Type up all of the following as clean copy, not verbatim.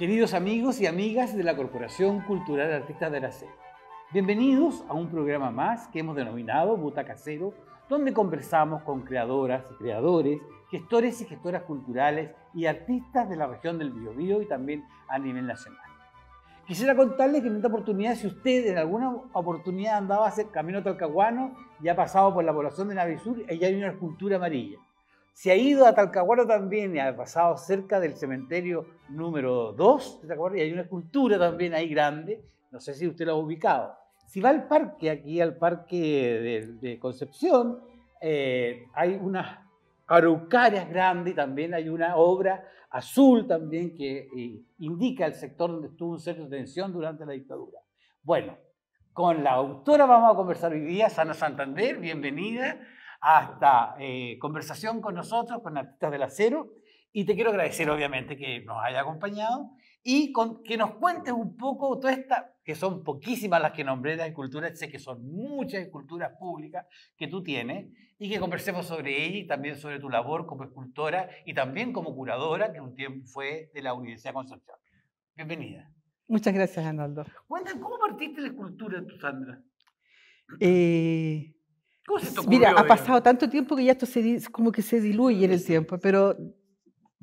Queridos amigos y amigas de la Corporación Cultural Artistas de la C, bienvenidos a un programa más que hemos denominado Butaca Cero, donde conversamos con creadoras y creadores, gestores y gestoras culturales y artistas de la región del Biobío y también a nivel nacional. Quisiera contarles que en esta oportunidad, si usted en alguna oportunidad andaba a hacer camino a Talcahuano y ha pasado por la población de Navisur, allá hay una escultura amarilla. Si ha ido a Talcahuano también y ha pasado cerca del cementerio número 2 de Talcahuano, y hay una escultura también ahí grande, no sé si usted lo ha ubicado. Si va al parque, aquí al parque de Concepción, hay unas araucarias grandes y también hay una obra azul también que indica el sector donde estuvo un centro de detención durante la dictadura. Bueno, con la autora vamos a conversar hoy día, Sana Santander, bienvenida a esta conversación con nosotros, con Artistas del Acero, y te quiero agradecer obviamente que nos haya acompañado y que nos cuentes un poco toda esta, que son poquísimas las que nombré de esculturas, sé que son muchas esculturas públicas que tú tienes, y que conversemos sobre ella y también sobre tu labor como escultora y también como curadora, que un tiempo fue de la Universidad de Concepción. Bienvenida. Muchas gracias, Arnoldo. Cuéntame, ¿cómo partiste la escultura, tú, Sandra? ¿Cómo se te ocurrió? Mira, ha pasado tanto tiempo que ya esto como que se diluye en el tiempo, pero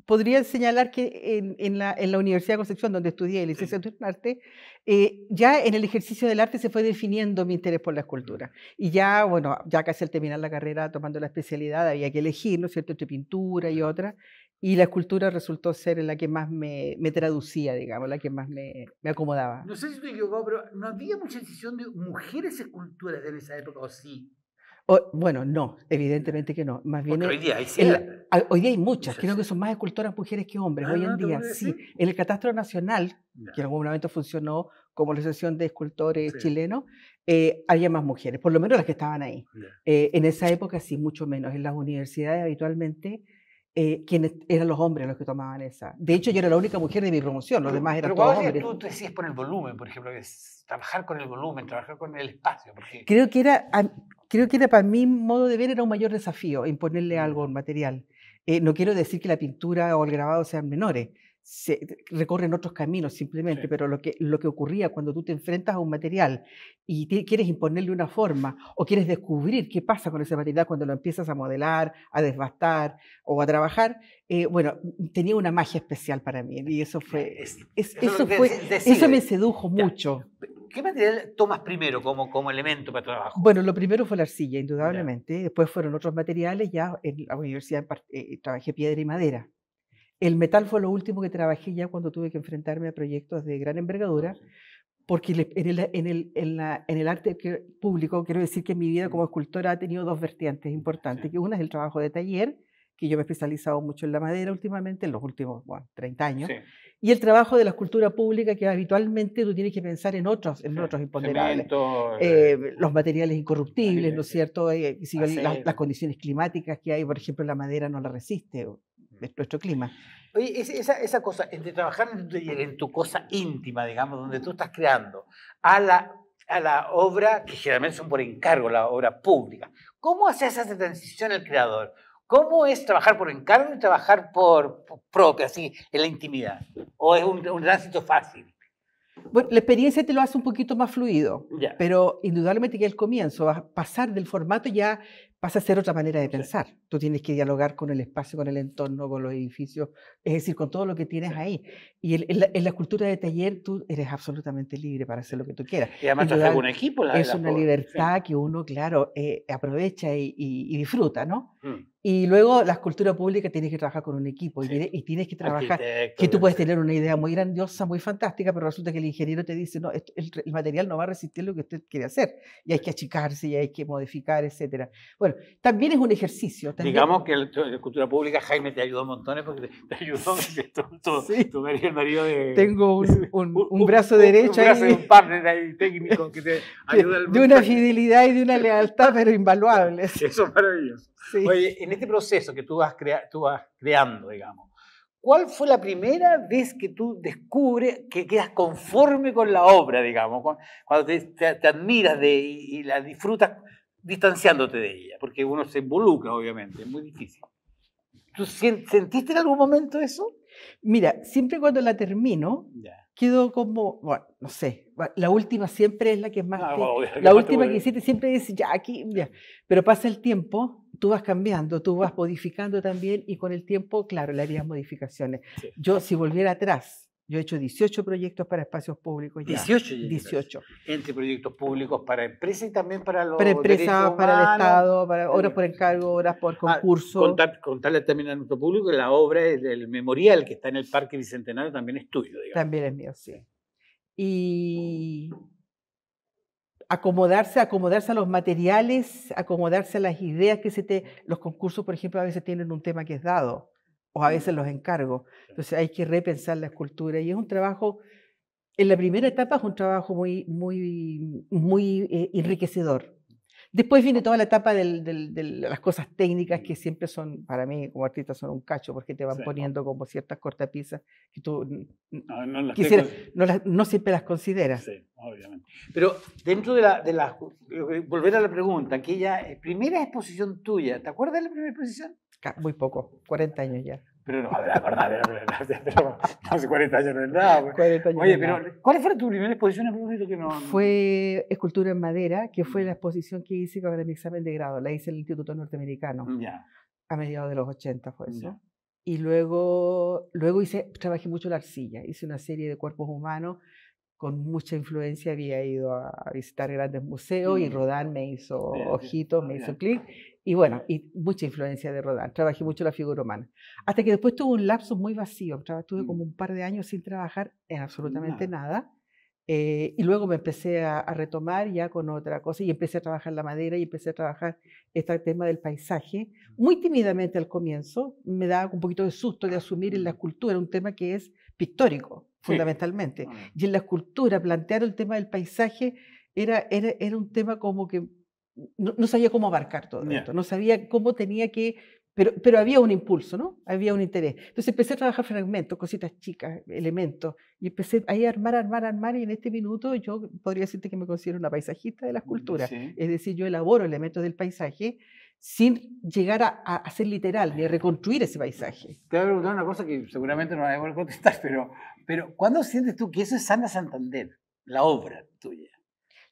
podría señalar que en la Universidad de Concepción, donde estudié licenciatura en arte, ya en el ejercicio del arte se fue definiendo mi interés por la escultura. Y ya, bueno, ya casi al terminar la carrera, tomando la especialidad, había que elegir, ¿no es cierto?, entre pintura y otra. Y la escultura resultó ser la que más me traducía, digamos, la que más me acomodaba. No sé si estoy equivocado, pero no había mucha decisión de mujeres escultoras en esa época, ¿o sí? Bueno, no, evidentemente que no. Más bien, porque hoy día hay hoy día hay muchas, creo que son más escultoras mujeres que hombres. Hoy en día, sí. En el Catastro Nacional, que en algún momento funcionó como la Asociación de Escultores Chilenos, había más mujeres, por lo menos las que estaban ahí. En esa época sí, mucho menos. En las universidades habitualmente quienes eran los hombres los que tomaban esa. De hecho, yo era la única mujer de mi promoción, los demás eran todos hombres. Pero tú decías por el volumen, por ejemplo, que es trabajar con el volumen, trabajar con el espacio. Porque... Creo que era para mi modo de ver, era un mayor desafío imponerle algo al material. No quiero decir que la pintura o el grabado sean menores, se recorren otros caminos simplemente, pero lo que ocurría cuando tú te enfrentas a un material y quieres imponerle una forma o quieres descubrir qué pasa con ese material cuando lo empiezas a modelar, a desbastar o a trabajar, bueno, tenía una magia especial para mí y eso me sedujo mucho. ¿Qué material tomas primero como elemento para trabajo? Bueno, lo primero fue la arcilla, indudablemente. Después fueron otros materiales. Ya en la universidad trabajé piedra y madera. El metal fue lo último que trabajé ya cuando tuve que enfrentarme a proyectos de gran envergadura, porque en el arte público, quiero decir que mi vida como escultora ha tenido dos vertientes importantes, que una es el trabajo de taller, que yo me he especializado mucho en la madera últimamente, en los últimos 30 años, y el trabajo de la escultura pública, que habitualmente tú tienes que pensar en otros imponderables. Los materiales incorruptibles, ¿no es cierto? Las condiciones climáticas que hay, por ejemplo, la madera no la resiste, nuestro clima. Oye, esa cosa, entre trabajar en tu cosa íntima, digamos, donde tú estás creando, a la obra, que generalmente son por encargo, la obra pública, ¿cómo haces esa transición al creador? ¿Cómo es trabajar por encargo y trabajar por propia, así, en la intimidad? ¿O es un tránsito fácil? Bueno, la experiencia te lo hace un poquito más fluido, pero indudablemente que al comienzo, a pasar del formato ya pasa a ser otra manera de pensar. Tú tienes que dialogar con el espacio, con el entorno, con los edificios, es decir, con todo lo que tienes ahí. Y en la escultura de taller tú eres absolutamente libre para hacer lo que tú quieras. Y además trabajar con un equipo. Es una libertad que uno, claro, aprovecha y disfruta, ¿no? Y luego la escultura pública tienes que trabajar con un equipo y tienes que trabajar, que tú puedes tener una idea muy grandiosa, muy fantástica, pero resulta que el ingeniero te dice, no, el material no va a resistir lo que usted quiere hacer, y hay que achicarse, y hay que modificar, etcétera. Bueno, también es un ejercicio. Digamos que en la escultura pública Jaime te ayudó montones porque te ayudó tu marido de... Tengo un brazo derecho y un partner ahí técnico que te ayuda de una fidelidad y de una lealtad, pero invaluables. Eso es maravilloso. Sí. Oye, en este proceso que tú vas creando, digamos, ¿cuál fue la primera vez que tú descubres que quedas conforme con la obra, digamos? Cuando te admiras y la disfrutas distanciándote de ella, porque uno se involucra, obviamente, es muy difícil. ¿Tú sentiste en algún momento eso? Mira, siempre cuando la termino, Ya. quedo como, bueno, no sé, la última siempre es la que más Ah, te, obvio, que la más te última que vuelve. hiciste siempre dices, ya, aquí, ya. Pero pasa el tiempo, tú vas cambiando, tú vas modificando también y con el tiempo, claro, le harías modificaciones. Sí. Yo, si volviera atrás, yo he hecho 18 proyectos para espacios públicos ya. 18 ya 18. entre proyectos públicos para empresas y también para los Para derechos empresas, para el humanos. Estado, para horas por encargo, horas por concurso. Contarle también a nuestro público que la obra del memorial que está en el Parque Bicentenario también es tuyo, digamos. También es mío, sí. Y acomodarse a los materiales, acomodarse a las ideas que los concursos, por ejemplo, a veces tienen un tema que es dado, o a veces los encargos. Entonces hay que repensar la escultura y es un trabajo, en la primera etapa es un trabajo muy enriquecedor. Después viene toda la etapa de las cosas técnicas que siempre son, para mí como artista, son un cacho porque te van Sí. poniendo como ciertas cortapisas que tú No las quisieras, tengo. no siempre las consideras. Sí, obviamente. Pero dentro de volver a la pregunta, aquella primera exposición tuya, ¿te acuerdas de la primera exposición? Muy poco, 40 años ya. Pero no, pero hace 40 años no es nada. Pues. 40 años Oye, no es pero nada. ¿cuál fue tu primera exposición a propósito que no? Fue escultura en madera, que fue la exposición que hice para mi examen de grado. La hice en el Instituto Norteamericano, Ya. a mediados de los 80 fue eso. Ya. Y luego trabajé mucho la arcilla. Hice una serie de cuerpos humanos con mucha influencia. Había ido a visitar grandes museos y Rodin me hizo ojitos, me hizo clic. Y bueno, y mucha influencia de Rodin. Trabajé mucho la figura humana. Hasta que después tuve un lapso muy vacío. Estuve como un par de años sin trabajar en absolutamente nada. Y luego me empecé a retomar ya con otra cosa y empecé a trabajar la madera y empecé a trabajar este tema del paisaje. Muy tímidamente al comienzo, me daba un poquito de susto de asumir en la escultura un tema que es pictórico, fundamentalmente. Y en la escultura plantear el tema del paisaje era un tema como que no sabía cómo abarcar todo esto, no sabía cómo tenía que, pero había un impulso, ¿no? Había un interés. Entonces empecé a trabajar fragmentos, cositas chicas, elementos, y empecé ahí a armar, y en este minuto yo podría decirte que me considero una paisajista de la escultura. Sí. Es decir, yo elaboro elementos del paisaje sin llegar a ser literal, ni a reconstruir ese paisaje. Te voy a preguntar una cosa que seguramente no vas a poder contestar, pero ¿cuándo sientes tú que eso es Ana Santander, la obra tuya?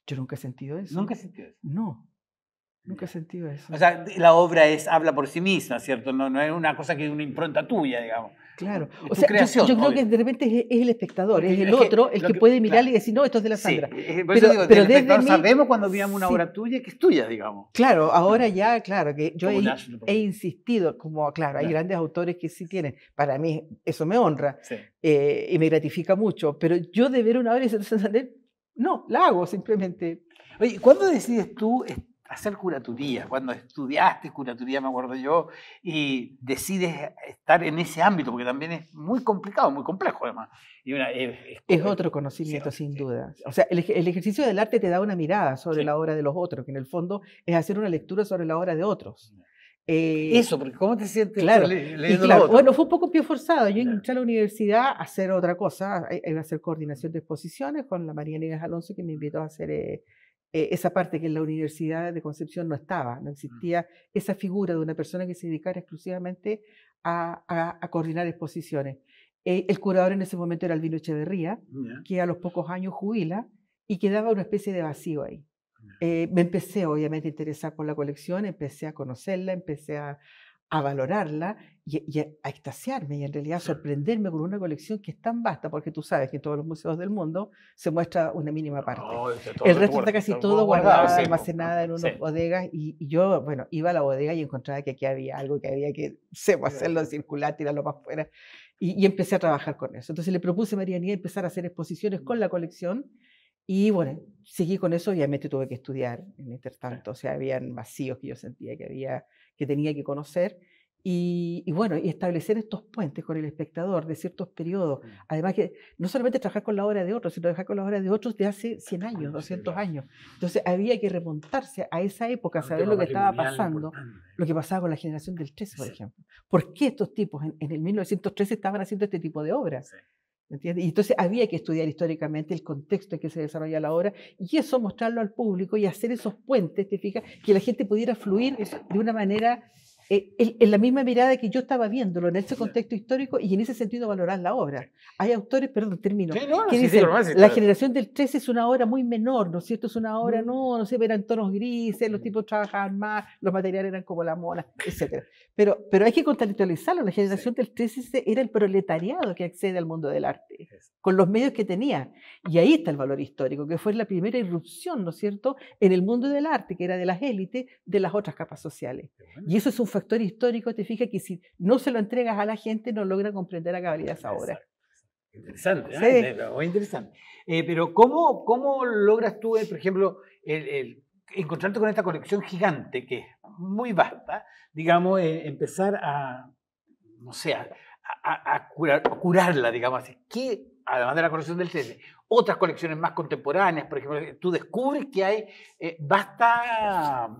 Yo nunca he sentido eso. ¿Nunca has sentido eso? No. Nunca he sentido eso. O sea, la obra habla por sí misma, ¿cierto? No es una cosa que es una impronta tuya, digamos. Claro. Es o tu sea, creación, yo creo obvio. que de repente es el espectador, Porque es el otro el que puede mirar y decir, no, esto es de la Sandra. Sí, por eso digo, pero del espectador desde sabemos cuando veamos una sí. obra tuya que es tuya, digamos. Claro, ahora ya, claro, que yo Como he insistido, como, claro, hay Claro. grandes autores que sí tienen, para mí eso me honra Sí. y me gratifica mucho, pero yo de ver una obra y Santander, no, la hago simplemente. Oye, ¿cuándo decides tú hacer curatoría? Cuando estudiaste curatoría, me acuerdo yo, y decides estar en ese ámbito, porque también es muy complicado, muy complejo además. Y es otro conocimiento, sin duda. O sea, el ejercicio del arte te da una mirada sobre la obra de los otros, que en el fondo es hacer una lectura sobre la obra de otros. Eso, porque ¿cómo te sientes claro, leyendo lo otro? bueno, fue un poco pie forzado. Yo entré a la universidad a hacer otra cosa, a hacer coordinación de exposiciones con la María Nieves Alonso, que me invitó a hacer esa parte que en la Universidad de Concepción no estaba, no existía esa figura de una persona que se dedicara exclusivamente a coordinar exposiciones. El curador en ese momento era Albino Echeverría, que a los pocos años jubila y quedaba una especie de vacío ahí. Me empecé obviamente a interesar por la colección, empecé a conocerla, empecé a valorarla y a extasiarme y en realidad sorprenderme con una colección que es tan vasta, porque tú sabes que en todos los museos del mundo se muestra una mínima parte. El resto está casi todo guardado, almacenado en unas bodegas y yo, bueno, iba a la bodega y encontraba que aquí había algo que había que hacerlo circular, tirarlo para afuera y empecé a trabajar con eso. Entonces le propuse a María Nieves empezar a hacer exposiciones con la colección. Y bueno, seguí con eso, obviamente tuve que estudiar en intertanto, o sea, habían vacíos que yo sentía que tenía que conocer, y bueno, y establecer estos puentes con el espectador de ciertos periodos, además que no solamente trabajar con la obra de otros, sino trabajar con la obra de otros de hace 100 años, 200 años, entonces había que remontarse a esa época, saber lo que estaba pasando, lo que pasaba con la generación del 13, por ejemplo. ¿Por qué estos tipos en el 1913 estaban haciendo este tipo de obras? ¿Entiendes? Y entonces había que estudiar históricamente el contexto en que se desarrolla la obra y eso mostrarlo al público y hacer esos puentes, ¿te fijas? Que la gente pudiera fluir de una manera en la misma mirada que yo estaba viéndolo en ese contexto histórico y en ese sentido valorar la obra. Hay autores, perdón, termino, Sí, no, que sí, dicen, normal, sí, la está. generación del 13 es una obra muy menor, ¿no es cierto? Es una obra, no sé, eran tonos grises, los tipos trabajaban más, los materiales eran como la mona, etc. Pero hay que contextualizarlo, la generación del 13 era el proletariado que accede al mundo del arte, con los medios que tenía. Y ahí está el valor histórico, que fue la primera irrupción, ¿no es cierto?, en el mundo del arte, que era de las élites, de las otras capas sociales. Y eso es un factor histórico, te fijas que si no se lo entregas a la gente, no logra comprender a cabalidad esa obra. Interesante, Sí. muy interesante. Pero ¿cómo logras tú, por ejemplo, encontrarte con esta colección gigante, que es muy vasta, digamos, empezar a, no sé, a curarla, digamos así? ¿Qué, además de la colección del 13, otras colecciones más contemporáneas, por ejemplo, tú descubres que hay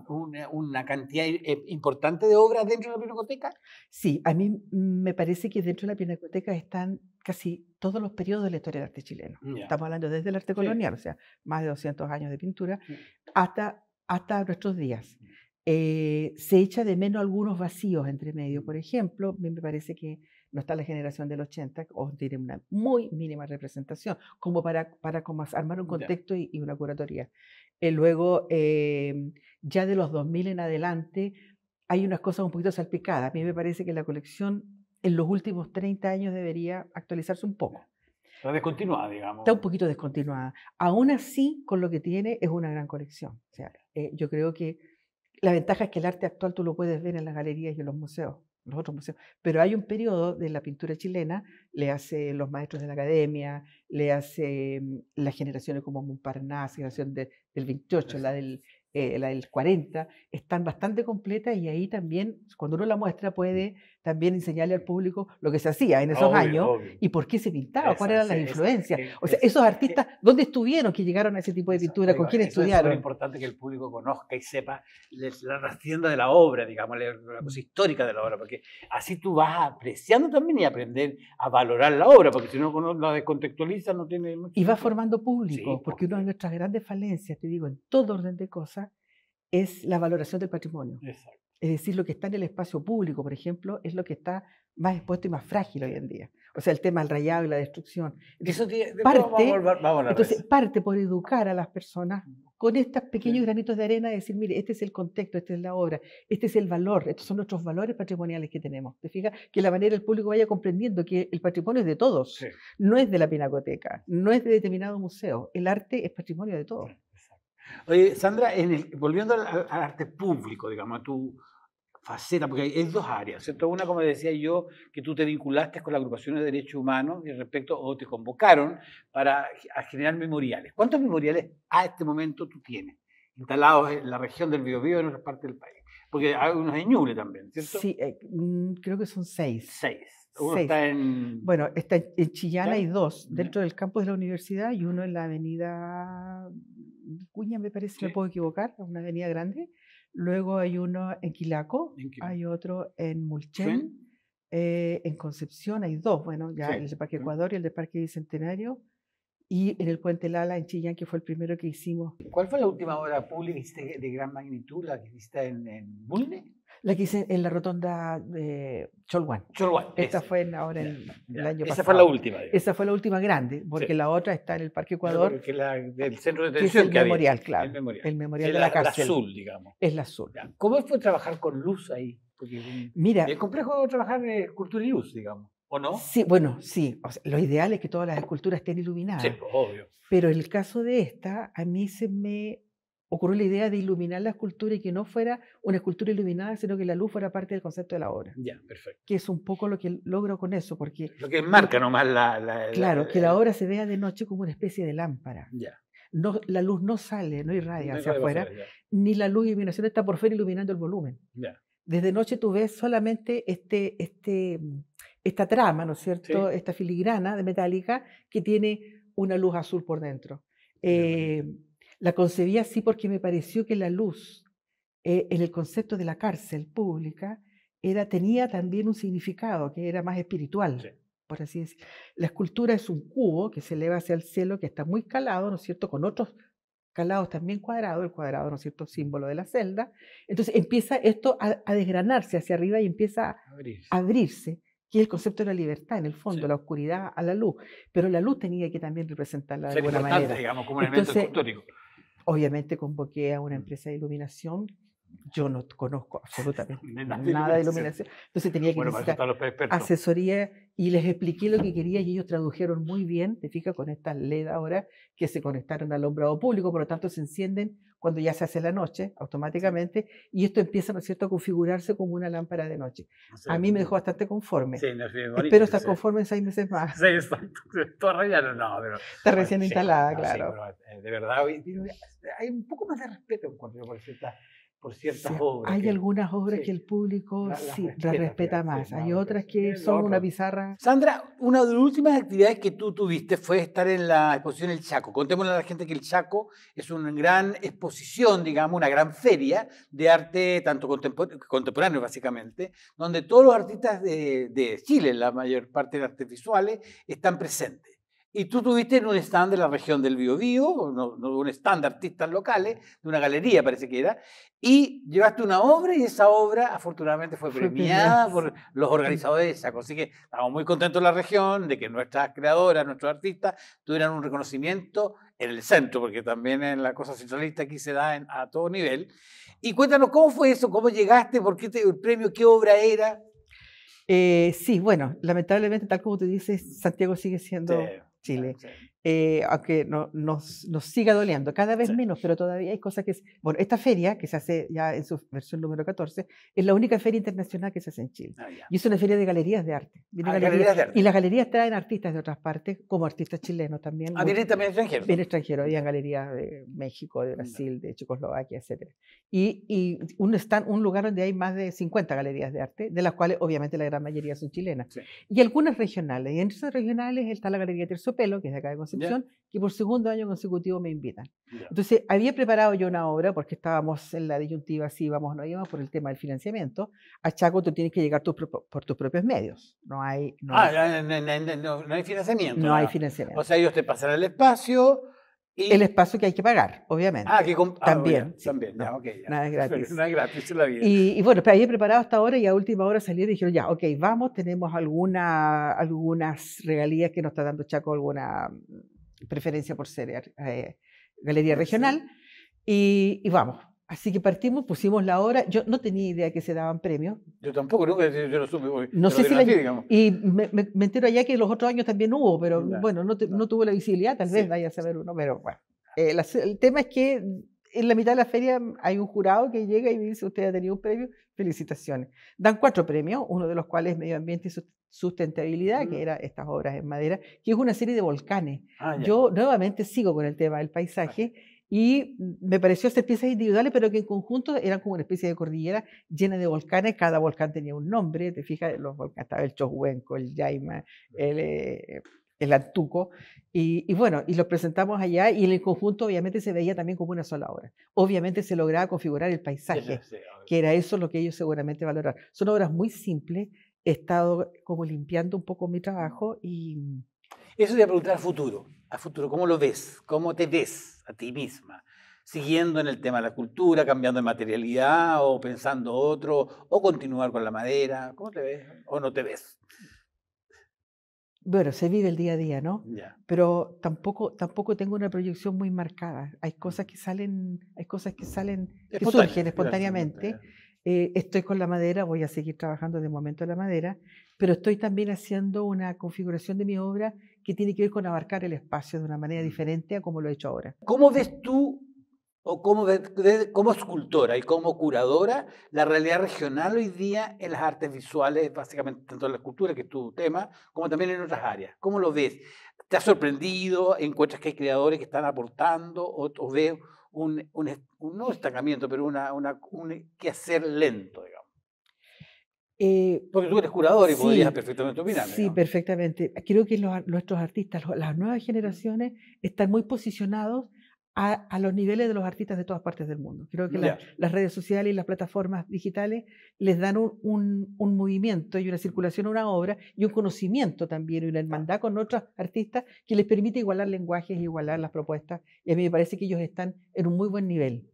una cantidad importante de obras dentro de la pinacoteca? Sí, a mí me parece que dentro de la pinacoteca están casi todos los periodos de la historia del arte chileno. Ya. Estamos hablando desde el arte Sí. colonial, o sea, más de 200 años de pintura, Sí. hasta nuestros días. Se echa de menos algunos vacíos entre medio. Por ejemplo, a mí me parece que no está la generación del 80, o tiene una muy mínima representación, como para como armar un Ya. contexto y una curatoría. Luego, ya de los 2000 en adelante, hay unas cosas un poquito salpicadas. A mí me parece que la colección en los últimos 30 años debería actualizarse un poco. Está descontinuada, digamos. Está un poquito descontinuada. Aún así, con lo que tiene, es una gran colección. O sea, yo creo que la ventaja es que el arte actual tú lo puedes ver en las galerías y en los museos, los otros museos. Pero hay un periodo de la pintura chilena, le hace los maestros de la academia, le hace las generaciones como Montparnasse, generación del 28, la del 40, están bastante completas y ahí también, cuando uno la muestra, puede también enseñarle al público lo que se hacía en esos años y por qué se pintaba, cuáles eran las influencias. O sea, esos artistas, ¿dónde estuvieron que llegaron a ese tipo de pintura? ¿Con quién estudiaron? Es súper importante que el público conozca y sepa la trascienda de la obra, digamos, la cosa histórica de la obra, porque así tú vas apreciando también y aprender a valorar la obra, porque si no la descontextualizas no tiene mucho Y va sentido. formando público, Sí, porque una de nuestras grandes falencias, te digo, en todo orden de cosas, es la valoración del patrimonio. Exacto. Es decir, lo que está en el espacio público, por ejemplo, es lo que está más expuesto y más frágil hoy en día. O sea, el tema del rayado y la destrucción. Entonces, parte por educar a las personas con estos pequeños granitos de arena, decir, mire, este es el contexto, esta es la obra, este es el valor, estos son nuestros valores patrimoniales que tenemos. ¿Te fijas? Que la manera el público vaya comprendiendo que el patrimonio es de todos, Sí. no es de la pinacoteca, no es de determinado museo. El arte es patrimonio de todos. Oye, Sandra, volviendo al arte público, digamos, a tu faceta, porque hay dos áreas, ¿cierto? Una, como decía yo, que tú te vinculaste con las agrupaciones de derechos humanos y respecto, o te convocaron para generar memoriales. ¿Cuántos memoriales a este momento tú tienes instalados en la región del Biobío y en otras partes del país? Porque hay unos en Ñuble también, ¿cierto? Sí, creo que son 6. 6. Uno está en... Bueno, está en Chillán, hay 2, dentro del campus de la universidad y uno en la avenida Cuña, me parece, me puedo equivocar, una avenida grande. Luego hay uno en Quilaco, hay otro en Mulchen, en Concepción hay 2, bueno, ya el de Parque Ecuador y el de Parque Bicentenario, y en el Puente Lala en Chillán, que fue el primero que hicimos. ¿Cuál fue la última obra pública de gran magnitud, la que hiciste en Bulne? La que hice en la rotonda de Cholguán. Esta fue ahora en el año pasado. Esa fue la última. Digamos. Esa fue la última grande, porque la otra está en el Parque Ecuador. Que la del centro de detención. Que es el memorial, claro. El memorial de la cárcel. El azul, digamos. Es la azul. Ya. ¿Cómo fue trabajar con luz ahí? Porque mira, es complejo trabajar en cultura y luz, digamos, ¿o no? Sí, bueno, sí. O sea, lo ideal es que todas las esculturas estén iluminadas. Sí, obvio. Pero en el caso de esta, a mí se me ocurrió la idea de iluminar la escultura y que no fuera una escultura iluminada, sino que la luz fuera parte del concepto de la obra. Ya, perfecto. Que es un poco lo que logro con eso, porque... Lo que marca nomás Claro, que la obra se vea de noche como una especie de lámpara. Ya. No, la luz no sale, no irradia hacia afuera, ni la luz y iluminación está por fuera iluminando el volumen. Ya. Desde noche tú ves solamente esta trama, ¿no es cierto? Sí. Esta filigrana de metálica que tiene una luz azul por dentro. La concebí así porque me pareció que la luz, en el concepto de la cárcel pública, tenía también un significado que era más espiritual, sí, por así decirlo. La escultura es un cubo que se eleva hacia el cielo, que está muy calado, ¿no es cierto?, con otros calados también cuadrados, el cuadrado, ¿no es cierto?, símbolo de la celda. Entonces empieza esto a desgranarse hacia arriba y empieza a Abrirse. abrirse, que es el concepto de la libertad, en el fondo, Sí. la oscuridad a la luz. Pero la luz tenía que también representarla de Ser alguna importante, manera. digamos, como un elemento Entonces, escultórico. obviamente convoqué a una empresa de iluminación. Yo no conozco absolutamente Nada de nada de iluminación. iluminación. Entonces tenía que Bueno, para eso necesitar están los expertos. asesoría y les expliqué lo que quería y ellos tradujeron muy bien, te fijas, con estas LED ahora que se conectaron al alumbrado público, por lo tanto se encienden cuando ya se hace la noche automáticamente y esto empieza, ¿no es cierto?, a configurarse como una lámpara de noche. Sí. A mí me dejó bastante conforme. Sí, no, sí, bonito, Espero estar sí. conforme en 6 meses más. Sí, exacto. Todo rayado, no, pero... Está recién sí, instalada, no, claro. Sí, pero, de verdad, hay un poco más de respeto encuentro por ciertas Sí, obras. hay que- algunas obras sí, que el público las sí, respeta, las respeta fíjate, más. sí, Hay no, otras sí, que lo son una otro. pizarra. Sandra, una de las últimas actividades que tú tuviste fue estar en la exposición El Chaco. Contémosle a la gente que El Chaco es una gran exposición, digamos, una gran feria de arte, tanto contemporáneo básicamente, donde todos los artistas de Chile, la mayor parte de artes visuales, están presentes. Y tú tuviste en un stand de la región del Biobío, no, un stand de artistas locales, de una galería parece que era, y llevaste una obra y esa obra afortunadamente fue Fue premiada premiada, por los organizadores de Chaco. Así que estamos muy contentos en la región de que nuestras creadoras, nuestros artistas tuvieran un reconocimiento en el centro, porque también en la cosa centralista aquí se da a todo nivel. Y cuéntanos cómo fue eso, cómo llegaste, por qué el premio, qué obra era. Sí, bueno, lamentablemente, tal como tú dices, Santiago sigue siendo Chile. Sí. Aunque nos siga doliendo, cada vez Sí. menos, pero todavía hay cosas que... Bueno, esta feria, que se hace ya en su versión número 14, es la única feria internacional que se hace en Chile. Ya. Y es una feria de galerías de arte. Vienen Galerías de arte. Y las galerías traen artistas de otras partes, como artistas chilenos también. Vienen también extranjeros. Bien extranjeros, había galerías de México, de Brasil, de Checoslovaquia, etc. Y un lugar donde hay más de 50 galerías de arte, de las cuales obviamente la gran mayoría son chilenas. Sí. Y algunas regionales. Y entre esas regionales está la Galería Terciopelo, que es de acá de Concepción, que por segundo año consecutivo me invitan. Entonces, había preparado yo una obra, porque estábamos en la disyuntiva, si íbamos o no íbamos, por el tema del financiamiento. A Chaco tú tienes que llegar por tus propios medios. No hay financiamiento. No hay financiamiento. O sea, ellos te pasan el espacio y... El espacio que hay que pagar, obviamente. También. Sí, también, no, okay, nada es gratis. Nada es gratis en la vida. Y bueno, pero había preparado hasta ahora y a última hora salieron y dijeron, ya, ok, vamos, tenemos algunas regalías que nos está dando Chaco, alguna preferencia por ser galería regional, y vamos. Así que partimos, pusimos la obra. Yo no tenía idea que se daban premios. Yo tampoco, nunca, yo no supe. No sé si y me entero allá que los otros años también hubo, pero bueno, no tuvo la visibilidad, tal vez vaya a saber uno, pero bueno. El tema es que en la mitad de la feria hay un jurado que llega y me dice, usted ha tenido un premio, felicitaciones. Dan 4 premios, uno de los cuales es Medio Ambiente y Sustentabilidad, que era estas obras en madera, que es una serie de volcanes. Yo nuevamente sigo con el tema del paisaje. Y me pareció hacer piezas individuales, pero que en conjunto eran como una especie de cordillera llena de volcanes. Cada volcán tenía un nombre, te fijas, los volcanes, estaba el Chohuenco, el Yaima, el Antuco, y bueno, y los presentamos allá, y en el conjunto obviamente se veía también como una sola obra. Obviamente se lograba configurar el paisaje, que era eso lo que ellos seguramente valoraron. Son obras muy simples, he estado como limpiando un poco mi trabajo y... Eso te voy a preguntar a futuro, ¿cómo lo ves? ¿Cómo te ves a ti misma? ¿Siguiendo en el tema de la cultura, cambiando de materialidad o pensando otro, o continuar con la madera? ¿Cómo te ves o no te ves? Bueno, se vive el día a día, ¿no? Pero tampoco tengo una proyección muy marcada. Hay cosas que surgen espontáneamente. Estoy con la madera, voy a seguir trabajando de momento en la madera, pero estoy también haciendo una configuración de mi obra que tiene que ver con abarcar el espacio de una manera diferente a como lo he hecho ahora. ¿Cómo ves tú, o cómo ves como escultora y como curadora, la realidad regional hoy día en las artes visuales, básicamente tanto en la escultura, que es tu tema, como también en otras áreas? ¿Cómo lo ves? ¿Te has sorprendido? ¿Encuentras que hay creadores que están aportando? ¿O ves no estancamiento, pero un quehacer lento, digamos? Porque tú eres curador y podrías perfectamente opinar. Sí, digamos. Perfectamente. Creo que nuestros artistas, las nuevas generaciones, están muy posicionados a los niveles de los artistas de todas partes del mundo. Creo que las redes sociales y las plataformas digitales les dan un movimiento y una circulación a una obra y un conocimiento también y una hermandad con otros artistas que les permite igualar lenguajes y igualar las propuestas. Y a mí me parece que ellos están en un muy buen nivel.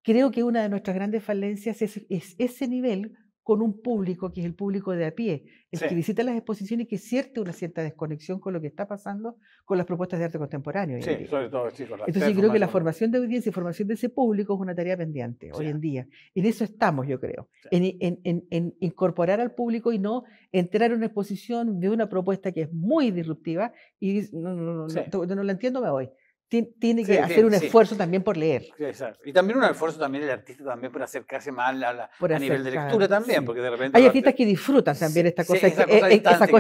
Creo que una de nuestras grandes falencias es ese nivel con un público que es el público de a pie, el que visita las exposiciones y que siente una cierta desconexión con lo que está pasando con las propuestas de arte contemporáneo. Sí, sobre todo, sí, entonces yo creo que la formación de audiencia y formación de ese público es una tarea pendiente hoy en día. En eso estamos, yo creo, en incorporar al público y no entrar en una exposición de una propuesta que es muy disruptiva y no la entiendo, me voy. Tiene que hacer un esfuerzo también por leer. Exacto. Y también un esfuerzo también el artista también por acercarse más a nivel de lectura también, porque de repente... Hay artistas que disfrutan también esta cosa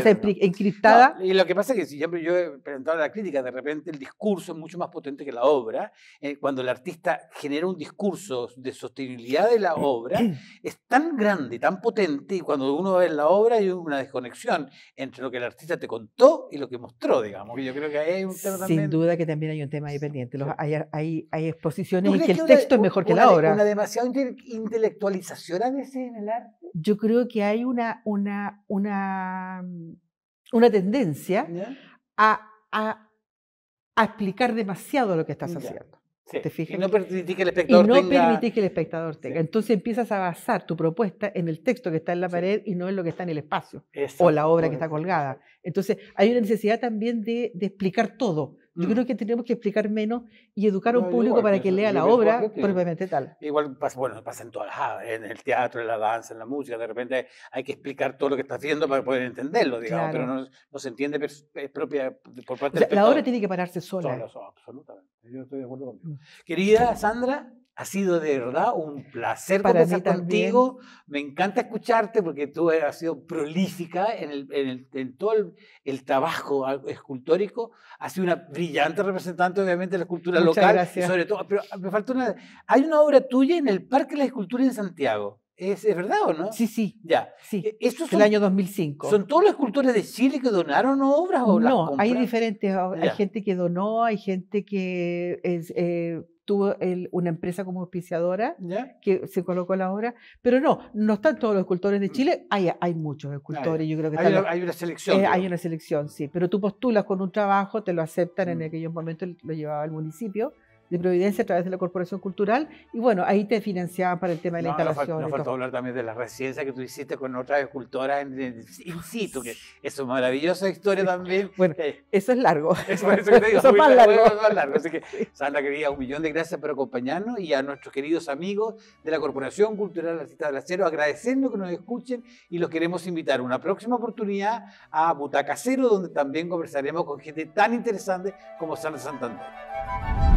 encriptada. No, y lo que pasa es que siempre yo he presentado la crítica, de repente el discurso es mucho más potente que la obra. Cuando el artista genera un discurso de sostenibilidad de la obra, es tan grande, tan potente, y cuando uno ve la obra hay una desconexión entre lo que el artista te contó y lo que mostró, digamos. Y yo creo que ahí hay un tema también... Sin duda que también hay un tema ahí pendiente. Hay exposiciones en que el texto es mejor que la obra. ¿Una demasiada intelectualización a veces en el arte? Yo creo que hay una tendencia a explicar demasiado lo que estás haciendo. ¿Te fijas? Y no permitir que el espectador tenga. Entonces empiezas a basar tu propuesta en el texto que está en la pared y no en lo que está en el espacio o la obra que está colgada. Entonces hay una necesidad también de explicar todo. Yo creo que tenemos que explicar menos y educar a un público para que lea la obra propiamente tal. Igual pasa en todas las, en el teatro, en la danza, en la música, de repente hay que explicar todo lo que está haciendo para poder entenderlo, digamos, pero no se entiende propia por parte del espectador. La obra tiene que pararse sola. Absolutamente. Yo estoy de acuerdo contigo. Querida Sandra, ha sido de verdad un placer para conversar contigo. Me encanta escucharte porque tú has sido prolífica en todo el trabajo escultórico. Has sido una brillante representante, obviamente, de la escultura local. Gracias. Y sobre todo, pero me falta hay una obra tuya en el Parque de la Escultura en Santiago. ¿Es verdad o no? Sí. Ya. Sí. Del año 2005. ¿Son todos los escultores de Chile que donaron obras o las compran? Hay diferentes. Hay gente que donó, hay gente que tuvo una empresa como auspiciadora que se colocó la obra, pero no están todos los escultores de Chile, hay muchos escultores, yo creo que hay una selección. Hay una selección, sí, pero tú postulas con un trabajo, te lo aceptan, en aquellos momentos lo llevaba el municipio de Providencia a través de la Corporación Cultural, y bueno, ahí te financiaban para el tema de la instalación. Nos faltó hablar también de la residencia que tú hiciste con otras escultoras in situ, que es una maravillosa historia también. Bueno, eso es largo. Eso que te digo, eso es más largo. Así que, Sandra, querida, 1.000.000 de gracias por acompañarnos, y a nuestros queridos amigos de la Corporación Cultural Artistas del Acero, agradeciendo que nos escuchen, y los queremos invitar una próxima oportunidad a Butaca Cero, donde también conversaremos con gente tan interesante como Sandra Santander.